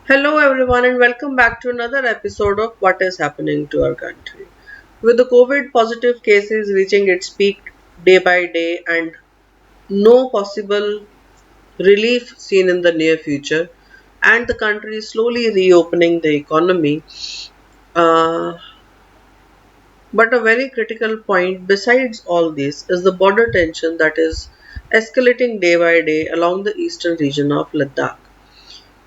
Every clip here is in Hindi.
Hello, everyone, and welcome back to another episode of What is Happening to Our Country. With the COVID positive cases reaching its peak day by day and no possible relief seen in the near future, and the country slowly reopening the economy, uh, but a very critical point besides all this is the border tension that is escalating day by day along the eastern region of Ladakh.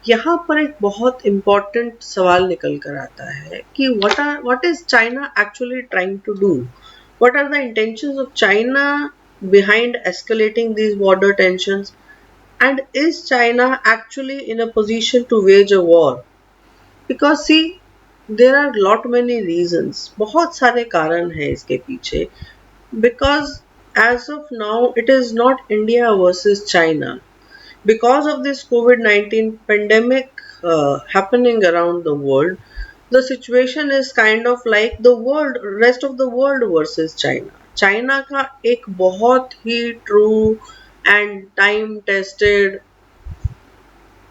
यहाँ पर एक बहुत इम्पोर्टेंट सवाल निकल कर आता है कि what is China actually trying to do? What are the intentions of China behind escalating these border tensions? And is China actually in a position to wage a war? Because see, there are lot many reasons. बहुत सारे कारण हैं इसके पीछे. Because as of now, it is not India versus China. Because of this COVID-19 pandemic happening around the world, the situation is kind of like the rest of the world versus China. China का एक बहुत ही true and time tested,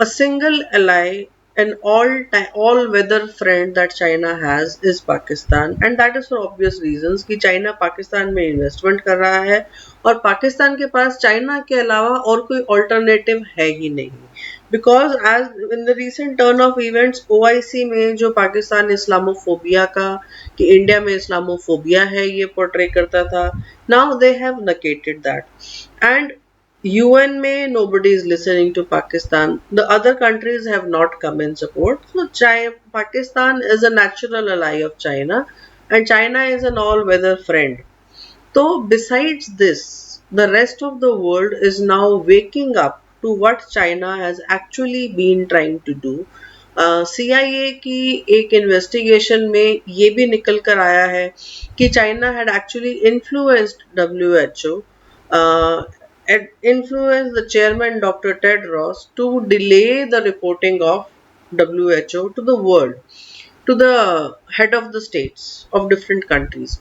a single ally, an all weather friend that China has is Pakistan, and that is for obvious reasons कि China पाकिस्तान में इन्वेस्टमेंट कर रहा है और पाकिस्तान के पास चाइना के अलावा और कोई ऑल्टरनेटिव है ही नहीं. Because as in the recent turn of events OIC में जो पाकिस्तान इस्लामोफोबिया का कि इंडिया में इस्लामोफोबिया है ये पोर्ट्रे करता था, now they have negated that. And UN में nobody is listening to Pakistan. The other countries have not come in support. So Pakistan is a natural ally of China, and China is an all-weather friend. So besides this, the rest of the world is now waking up to what China has actually been trying to do. CIA की एक इन्वेस्टिगेशन में ये भी निकल कर आया है कि China had actually influenced WHO, had influenced the chairman Dr. Tedros to delay the reporting of WHO to the world, to the head of the states of different countries.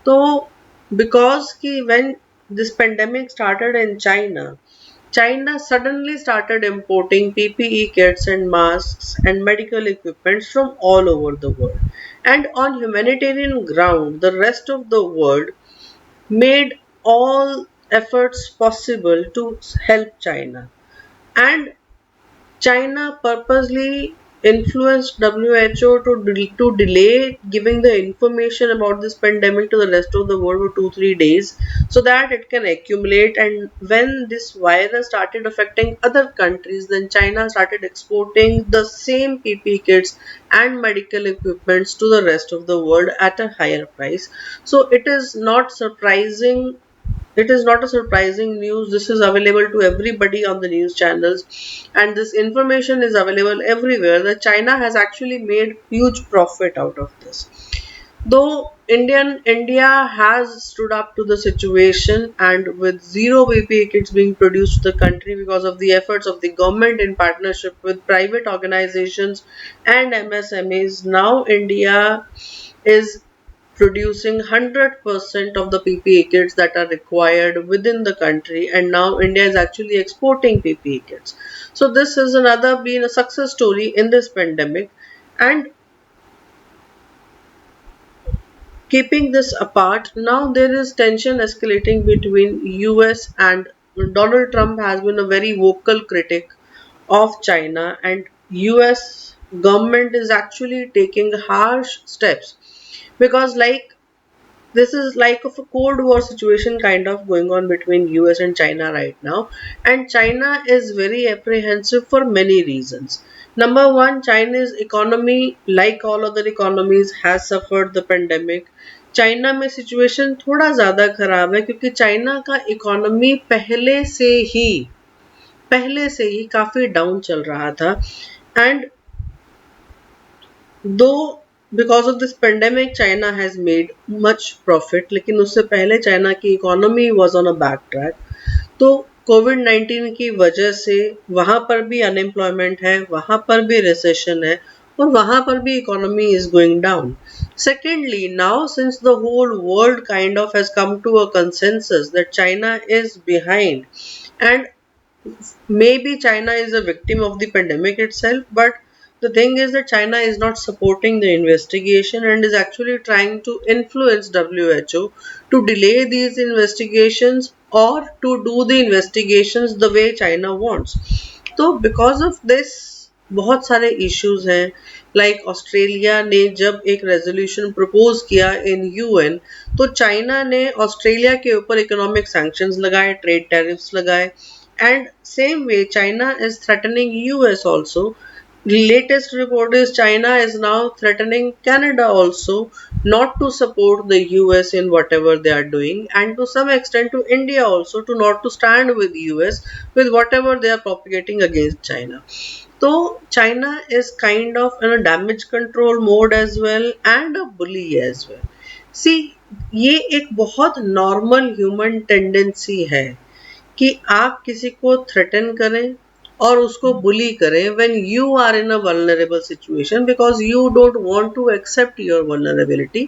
So, because when this pandemic started in China, China suddenly started importing PPE kits and masks and medical equipment from all over the world. And on humanitarian ground, the rest of the world made all efforts possible to help China. And China purposely influenced WHO to delay giving the information about this pandemic to the rest of the world for 2-3 days so that it can accumulate. And when this virus started affecting other countries, then China started exporting the same PPE kits and medical equipments to the rest of the world at a higher price. So it is not a surprising news. This is available to everybody on the news channels, and this information is available everywhere that China has actually made huge profit out of this. Though India has stood up to the situation, and with zero PPE kits being produced to the country because of the efforts of the government in partnership with private organizations and MSMEs, now India is producing 100% of the PPE kits that are required within the country, and now India is actually exporting PPE kits. So this is another been a success story in this pandemic. And keeping this apart, now there is tension escalating between US, and Donald Trump has been a very vocal critic of China, and US government is actually taking harsh steps because this is like of a cold war situation kind of going on between US and China right now, and China is very apprehensive for many reasons. Number one, China's economy, like all other economies, has suffered the pandemic. China में सिचुएशन थोड़ा ज़्यादा ख़राब है क्योंकि चाइना का इकोनॉमी पहले से ही काफ़ी डाउन चल रहा था. एंड दो because of this pandemic China has made much profit, लेकिन उससे पहले चाइना की economy was on a back track. तो कोविड-19 की वजह से वहाँ पर भी अनएम्प्लॉयमेंट है, वहाँ पर भी रिसेशन है और वहाँ पर भी economy is going down. Secondly, now since the whole world kind of has come to a consensus that China is behind, and maybe China is a victim of the pandemic itself, but The thing is that China is not supporting the investigation and is actually trying to influence WHO to delay these investigations or to do the investigations the way China wants. तो because of this बहुत सारे issues हैं. लाइक ऑस्ट्रेलिया ने जब एक रेजोल्यूशन प्रपोज किया इन यूएन, तो चाइना ने ऑस्ट्रेलिया के ऊपर इकोनॉमिक सैंक्शंस लगाए, ट्रेड टैरिफ्स लगाए, and same way China is threatening US also. Latest report is China is now threatening Canada also not to support the US in whatever they are doing, and to some extent to India also to not to stand with US with whatever they are propagating against China. So China is kind of in a damage control mode as well and a bully as well. See, ये एक बहुत normal human tendency है कि आप किसी को threaten करें और उसको बुली करें when you are in a vulnerable situation because you don't want to accept your vulnerability.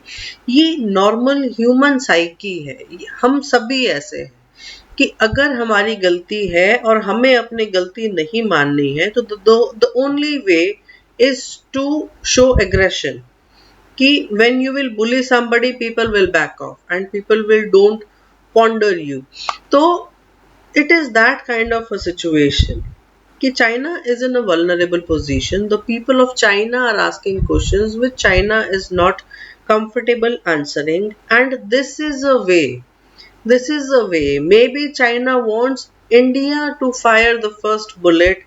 ये normal human psyche है. हम सभी ऐसे हैं कि अगर हमारी गलती है और हमें अपनी गलती नहीं माननी है तो the only way is to show aggression. कि when you will bully somebody, people will back off and people will don't ponder you. तो it is that kind of a situation. कि China is in a vulnerable position. The people of China are asking questions which China is not comfortable answering, and this is a way. This is a way. Maybe China wants India to fire the first bullet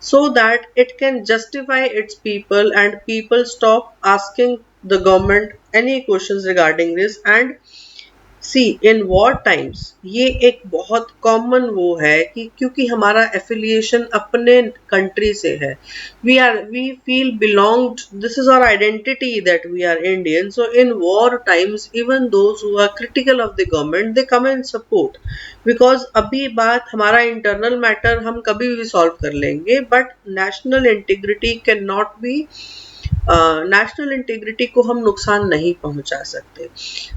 so that it can justify its people and people stop asking the government any questions regarding this. And see in war times ये एक बहुत कॉमन वो है कि क्योंकि हमारा एफिलिएशन अपने कंट्री से है, we feel belonged, this is our identity that we are Indian. So in war times even those who are critical of the government they come and support, because अभी बात हमारा इंटरनल मैटर हम कभी भी सॉल्व कर लेंगे, but national integrity can not be, national integrity को हम नुकसान नहीं पहुंचा सकते.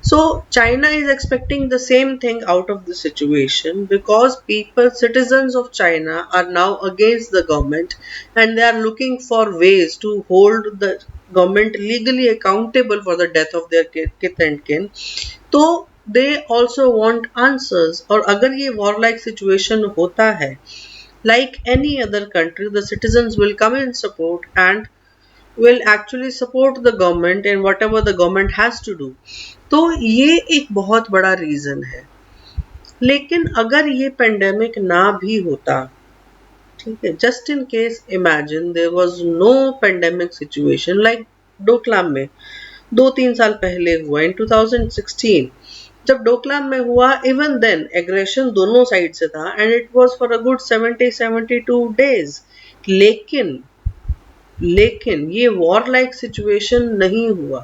So China is expecting the same thing out of the situation because people, citizens of China are now against the government and they are looking for ways to hold the government legally accountable for the death of their kith and kin. तो दे ऑल्सो वॉन्ट आंसर्स. और अगर ये वॉर लाइक सिचुएशन होता है, like any other country, the citizens will come in support and will actually support the government in whatever the government has to do. तो ये एक बहुत बड़ा रीजन है. लेकिन अगर ये पेंडेमिक ना भी होता, ठीक है, just in case imagine there was no pandemic situation like Doklam में 2-3 साल पहले हुआ इन 2016. जब डोकलाम में हुआ, इवन देन एग्रेशन दोनों साइड से था and it was for a good 70-72 days. लेकिन ये वॉर लाइक सिचुएशन नहीं हुआ.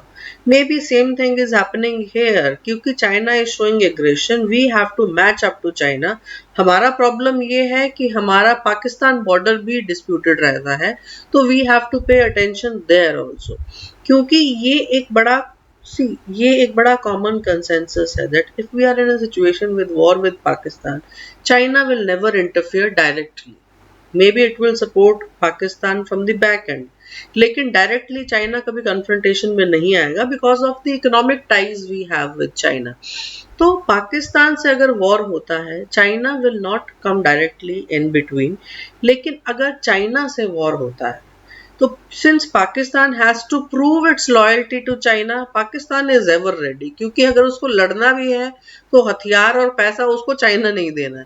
Maybe same thing is happening here, क्योंकि China is showing aggression, we have to match up to China. हमारा प्रॉब्लम ये है कि हमारा पाकिस्तान बॉर्डर भी डिस्प्यूटेड रहता है, तो we have to pay attention there also. क्योंकि ये एक बड़ा कॉमन कंसेंसस है that if we are in a situation with war with Pakistan, China will never interfere directly. Maybe it will support Pakistan from the back end, लेकिन डायरेक्टली चाइना कभी कन्फ्रंटेशन में नहीं आएगा because of the economic ties we have with China. तो पाकिस्तान से अगर वॉर होता है, China will not come directly in between. लेकिन अगर चाइना से वॉर होता है, तो since Pakistan has to prove its loyalty to China, Pakistan is ever ready, क्योंकि अगर उसको लड़ना भी है तो हथियार और पैसा उसको चाइना नहीं देना है.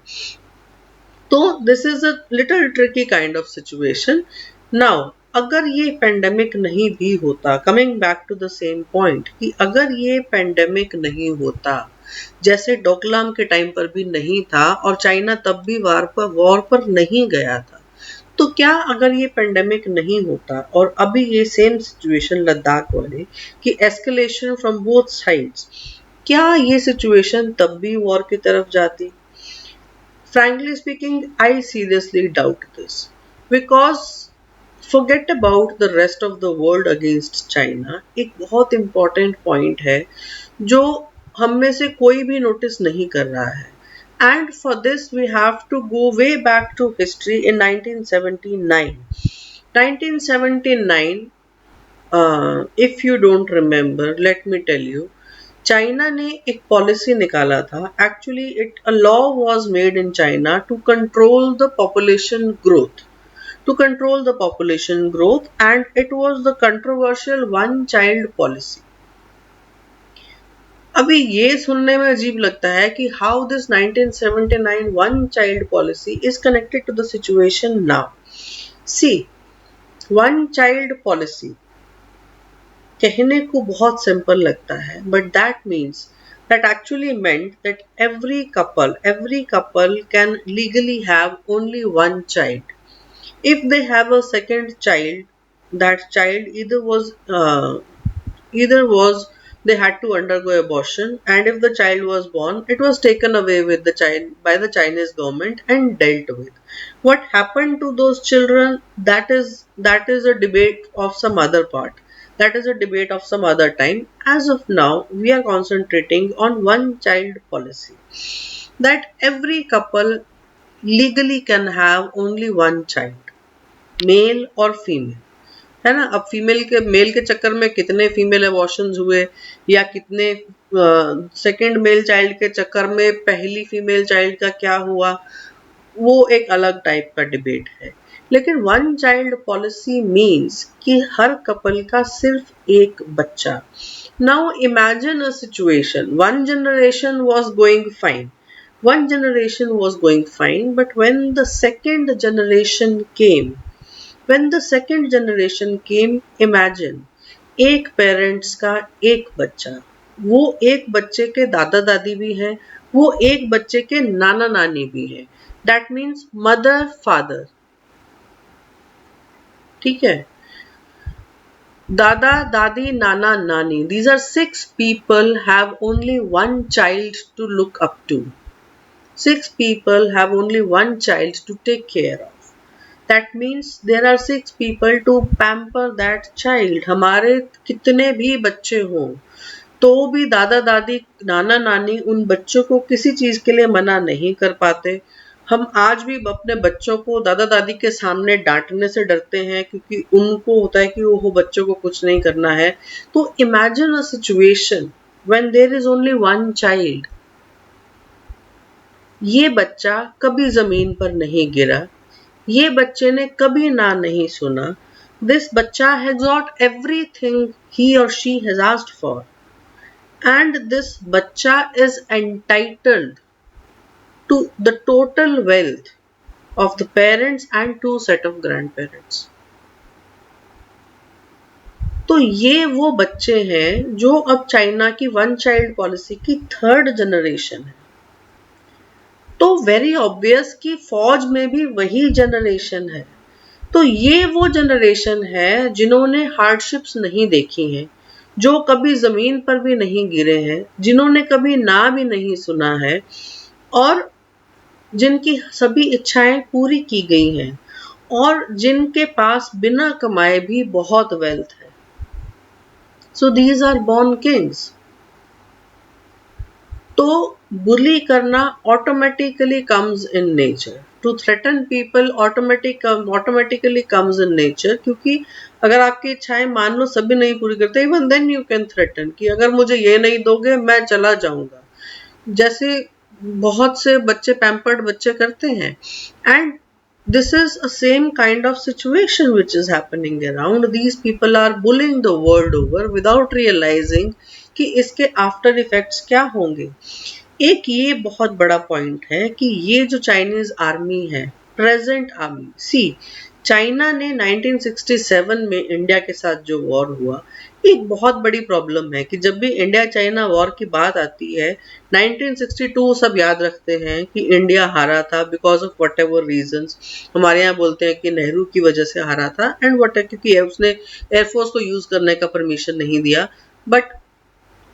तो this is a little tricky kind of situation. Now अगर ये पेंडेमिक नहीं भी होता, coming back to the same point, कि अगर ये पेंडेमिक नहीं होता, जैसे डोकलाम के टाइम पर भी नहीं था और चाइना तब भी वॉर पर नहीं गया था, तो क्या अगर ये पेंडेमिक नहीं होता और अभी ये सेम सिचुएशन लद्दाख वाले कि एस्केलेशन फ्रॉम बोथ साइड्स, क्या ये सिचुएशन तब भी वॉर की तरफ जाती? Frankly speaking, I seriously doubt this, because forget about the rest of the world against China. एक बहुत important point है जो हम में से कोई भी notice नहीं कर रहा है. And for this we have to go way back to history in 1979. 1979, if you don't remember, let me tell you, China ने एक पॉलिसी निकाला था. Actually it a law was made in China to control the population growth, and it was the controversial one child policy. अभी ये सुनने में अजीब लगता है कि how this 1979 one child policy is connected to the situation now. See, one child policy कहने को बहुत सिंपल लगता है, but that actually meant that every couple can legally have only one child. If they have a second child, that child either was they had to undergo abortion, and if the child was born, it was taken away with the child by the Chinese government and dealt with. What happened to those children, that is a debate of some other part. That is a debate of some other time. As of now, we are concentrating on one child policy, that every couple legally can have only one child, male और फीमेल, है ना. अब मेल के चक्कर में कितने फीमेल एबॉर्शंस हुए, या कितने सेकंड मेल चाइल्ड के चक्कर में पहली फीमेल चाइल्ड का क्या हुआ, वो एक अलग टाइप का डिबेट है. लेकिन वन चाइल्ड पॉलिसी मीन्स कि हर कपल का सिर्फ एक बच्चा. Now imagine a situation, one generation was going fine, but when the second generation came, imagine, एक पेरेंट्स का एक बच्चा, वो एक बच्चे के दादा दादी भी हैं, वो एक बच्चे के नाना नानी भी हैं. दैट मीन्स मदर फादर, ठीक है, दादा दादी नाना नानी, these are 6 people have only one child to look up to. 6 people have only one child to take care of. That means there are 6 people to pamper that child. हमारे कितने भी बच्चे हों तो भी दादा दादी नाना नानी उन बच्चों को किसी चीज के लिए मना नहीं कर पाते. हम आज भी अपने बच्चों को दादा दादी के सामने डांटने से डरते हैं, क्योंकि उनको होता है कि वो बच्चों को कुछ नहीं करना है. तो imagine a situation when there is only one child. ये बच्चा कभी जमीन पर नहीं गिरा, ये बच्चे ने कभी ना नहीं सुना. This बच्चा has got everything he or she has asked for, and this बच्चा is entitled to the total wealth of the parents and 2 set of grandparents. तो ये वो बच्चे हैं जो अब चाइना की वन चाइल्ड पॉलिसी की 3rd जनरेशन है. तो वेरी ऑब्वियस कि फौज में भी वही जनरेशन है. तो ये वो जनरेशन है जिन्होंने हार्डशिप्स नहीं देखी हैं, जो कभी जमीन पर भी नहीं गिरे हैं, जिन्होंने कभी ना भी नहीं सुना है, और जिनकी सभी इच्छाएं पूरी की गई हैं, और जिनके पास बिना कमाए भी बहुत वेल्थ है. So these are born kings. तो बुली करना automatically comes in nature. To threaten people automatically comes in nature, क्योंकि अगर आपकी इच्छाएं मान लो सभी नहीं पूरी करते, even then you can threaten कि अगर मुझे ये नहीं दोगे मैं चला जाऊंगा, जैसे बहुत से बच्चे पैम्पर्ड बच्चे करते हैं. And this is a same kind of situation which is happening around. These people are bullying the world over without realizing कि इसके आफ्टर इफेक्ट्स क्या होंगे. एक ये बहुत बड़ा पॉइंट है कि ये जो चाइनीज आर्मी है, प्रेजेंट आर्मी, सी, चाइना ने 1967 में इंडिया के साथ जो वॉर हुआ, एक बहुत बड़ी प्रॉब्लम है कि जब भी इंडिया चाइना वॉर की बात आती है, 1962 सब याद रखते हैं कि इंडिया हारा था because of whatever reasons. हमारे यहाँ बोलते हैं कि नेहरू की वजह से हारा था, एंड क्योंकि उसने एयरफोर्स को यूज करने का परमिशन नहीं दिया. But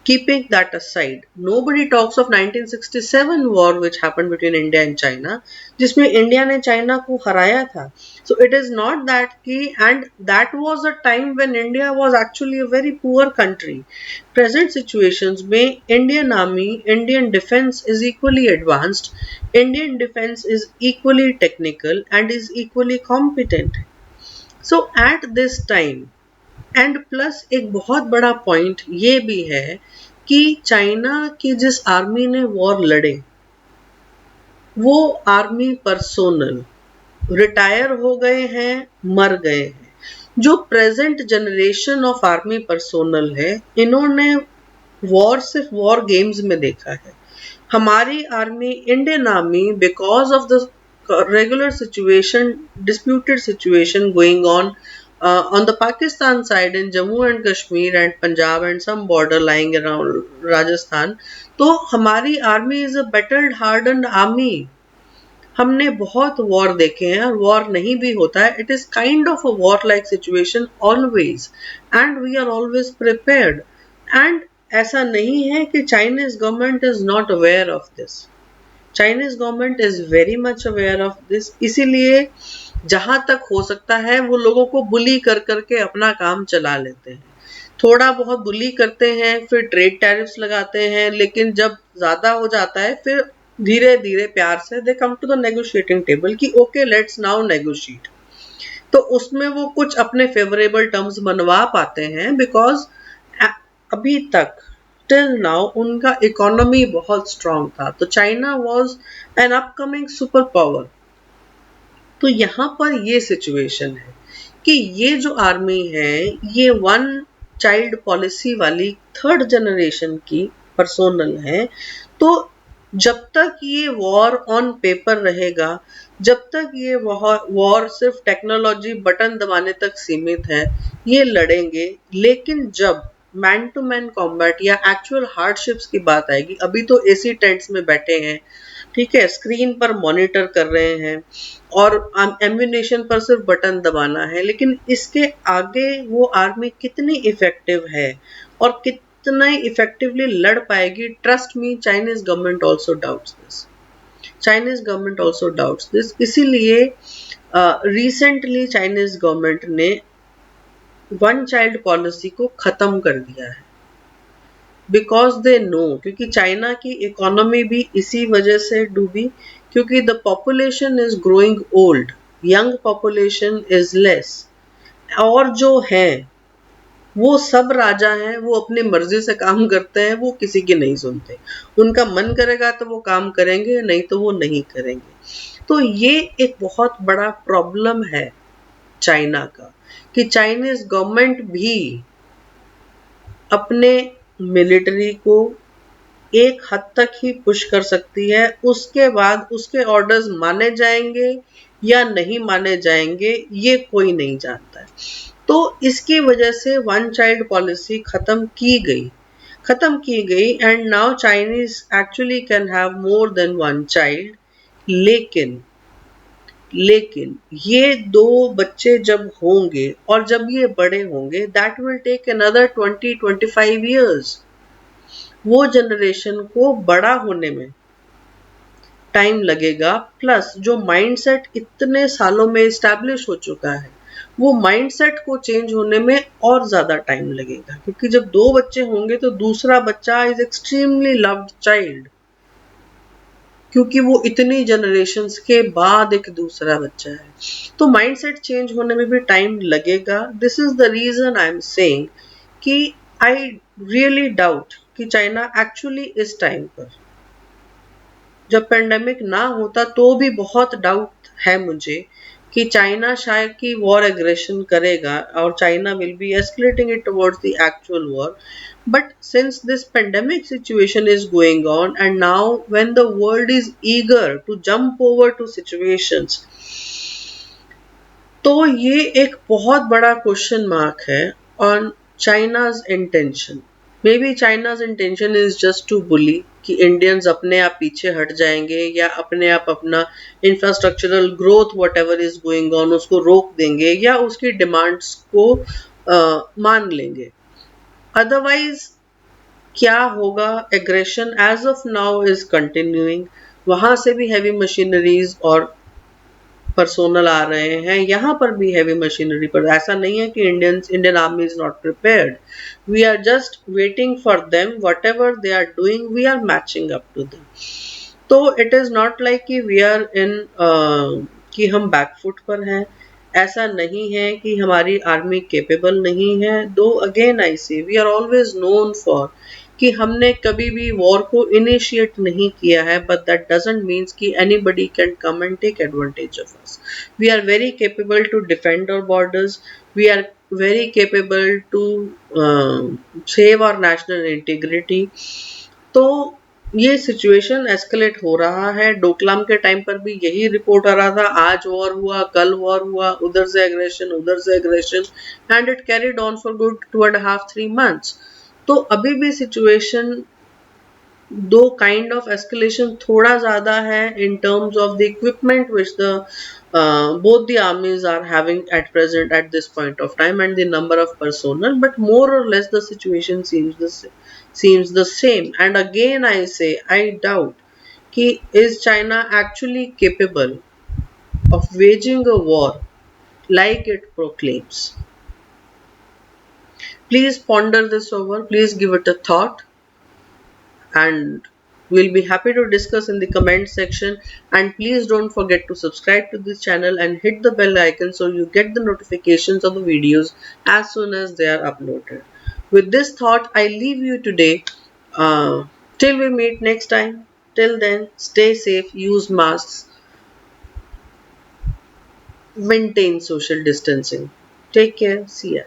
keeping that aside, nobody talks of 1967 war which happened between India and China, जिसमें इंडिया ने चाइना को हराया था. So it is not that कि, and that was a time when India was actually a very poor country. Present situations में Indian army, Indian defense is equally advanced, Indian defense is equally technical and is equally competent. So at this time, and plus एक बहुत बड़ा पॉइंट ये भी है कि चाइना की जिस आर्मी ने वॉर लड़े, वो आर्मी पर्सोनल रिटायर हो गए हैं, मर गए हैं। जो present generation of army personnel है, इन्होंने वॉर सिर्फ वॉर गेम्स में देखा है। हमारी army, Indian army, because of the regular situation, disputed situation going on the Pakistan side in Jammu and Kashmir and Punjab and some border lying around Rajasthan, तो हमारी army is a battled hardened army। हमने बहुत वॉर देखे हैं, और वॉर नहीं भी होता है, it is kind of a war like situation always, and we are always prepared. एंड ऐसा नहीं है कि Chinese government is not aware of this. Chinese government is very much aware of this, इसीलिए जहां तक हो सकता है वो लोगों को बुली कर करके अपना काम चला लेते हैं। थोड़ा बहुत बुली करते हैं, फिर ट्रेड टैरिफ्स लगाते हैं, लेकिन जब ज्यादा हो जाता है फिर धीरे धीरे प्यार से they come to the negotiating table कि ओके लेट्स नाउ नेगोशिएट। तो उसमें वो कुछ अपने फेवरेबल टर्म्स बनवा पाते हैं, बिकॉज अभी तक टिल नाउ उनका इकोनॉमी बहुत स्ट्रांग था। तो China was an upcoming super power. तो यहाँ पर ये सिचुएशन है कि ये जो आर्मी है, ये वन चाइल्ड पॉलिसी वाली थर्ड जनरेशन की पर्सोनल है। तो जब तक ये वॉर ऑन पेपर रहेगा, जब तक ये वॉर सिर्फ टेक्नोलॉजी बटन दबाने तक सीमित है, ये लड़ेंगे। लेकिन जब मैन टू मैन कॉम्बैट या एक्चुअल हार्डशिप्स की बात आएगी, अभी तो एसी टेंट्स में बैठे हैं, ठीक है, स्क्रीन पर मॉनिटर कर रहे हैं और एम्यूनेशन पर सिर्फ बटन दबाना है, लेकिन इसके आगे वो आर्मी कितनी इफेक्टिव है और कितना इफेक्टिवली लड़ पाएगी, trust me, Chinese government also doubts this. Chinese government also doubts this. इसीलिए रिसेंटली चाइनीज गवर्नमेंट ने वन चाइल्ड पॉलिसी को खत्म कर दिया है, बिकॉज दे नो, क्योंकि चाइना की इकोनॉमी भी इसी वजह से डूबी, क्योंकि the population is growing old, young population is less, और जो है वो सब राजा हैं, वो अपनी मर्जी से काम करते हैं, वो किसी की नहीं सुनते। उनका मन करेगा तो वो काम करेंगे, नहीं तो वो नहीं करेंगे। तो ये एक बहुत बड़ा प्रॉब्लम है चाइना का, कि चाइनीज गवर्नमेंट भी अपने मिलिट्री को एक हद तक ही पुश कर सकती है, उसके बाद उसके ऑर्डर्स माने जाएंगे या नहीं माने जाएंगे ये कोई नहीं जानता है। तो इसकी वजह से वन चाइल्ड पॉलिसी खत्म की गई and now Chinese actually can have more than one child. लेकिन ये दो बच्चे जब होंगे और जब ये बड़े होंगे, that will take another 20-25 years। वो जनरेशन को बड़ा होने में टाइम लगेगा, प्लस जो माइंडसेट इतने सालों में इस्टेब्लिश हो चुका है, वो माइंडसेट को चेंज होने में और ज्यादा टाइम लगेगा, क्योंकि जब दो बच्चे होंगे तो दूसरा बच्चा इज एक्सट्रीमली लव्ड चाइल्ड, क्योंकि वो इतनी जनरेशन्स के बाद एक दूसरा बच्चा है। तो माइंडसेट चेंज होने में भी टाइम लगेगा। This is the reason I am saying कि आई रियली डाउट कि चाइना एक्चुअली इस टाइम पर, जब पेंडेमिक ना होता तो भी बहुत डाउट है मुझे कि चाइना शायद की वॉर एग्रेशन करेगा और China will be escalating it towards the actual war. But since this pandemic situation is going on, and now when the world is eager to jump over to situations, तो ये एक बहुत बड़ा क्वेश्चन मार्क है on China's intention. Maybe China's intention is just to bully कि इंडियंस अपने आप पीछे हट जाएंगे या अपने आप अपना infrastructural growth whatever is going on उसको रोक देंगे या उसकी डिमांड्स को मान लेंगे। अदरवाइज क्या होगा, aggression as of now is continuing. वहां से भी हैवी मशीनरीज और पर्सोनल आ रहे हैं, यहाँ पर भी हैवी मशीनरी पर। ऐसा नहीं है कि Indian army is not prepared, we are just waiting for them, whatever they are doing we are matching up to them. तो इट इज नॉट लाइक कि वी आर इन कि हम बैकफुट पर हैं। ऐसा नहीं है कि हमारी आर्मी कैपेबल नहीं है, दो again I say we are always known for कि हमने कभी भी वॉर को इनिशिएट नहीं किया है, बट दैट डजंट मीन्स कि anybody can come and take advantage of us. We are very capable to defend our borders. We are very capable to save our national integrity. तो ये सिचुएशन एस्केलेट हो रहा है. डोकलाम के टाइम पर भी यही रिपोर्ट आ रहा था, आज वॉर हुआ, कल वॉर हुआ, उधर से एग्रेशन, उधर से aggression, and it carried on for good 2.5-3 months. तो अभी भी सिचुएशन दो काइंड ऑफ एस्केलेशन थोड़ा ज्यादा है in terms of the equipment which the both the armies are having at present at this point of time and the number of personnel, but more or less the situation seems the same. And again I say I doubt ki is China actually capable of waging a war like it proclaims. Please ponder this over, please give it a thought, and we'll be happy to discuss in the comment section. And please don't forget to subscribe to this channel and hit the bell icon so you get the notifications of the videos as soon as they are uploaded. With this thought, I leave you today. Till we meet next time, till then, stay safe, use masks, maintain social distancing. Take care, see ya.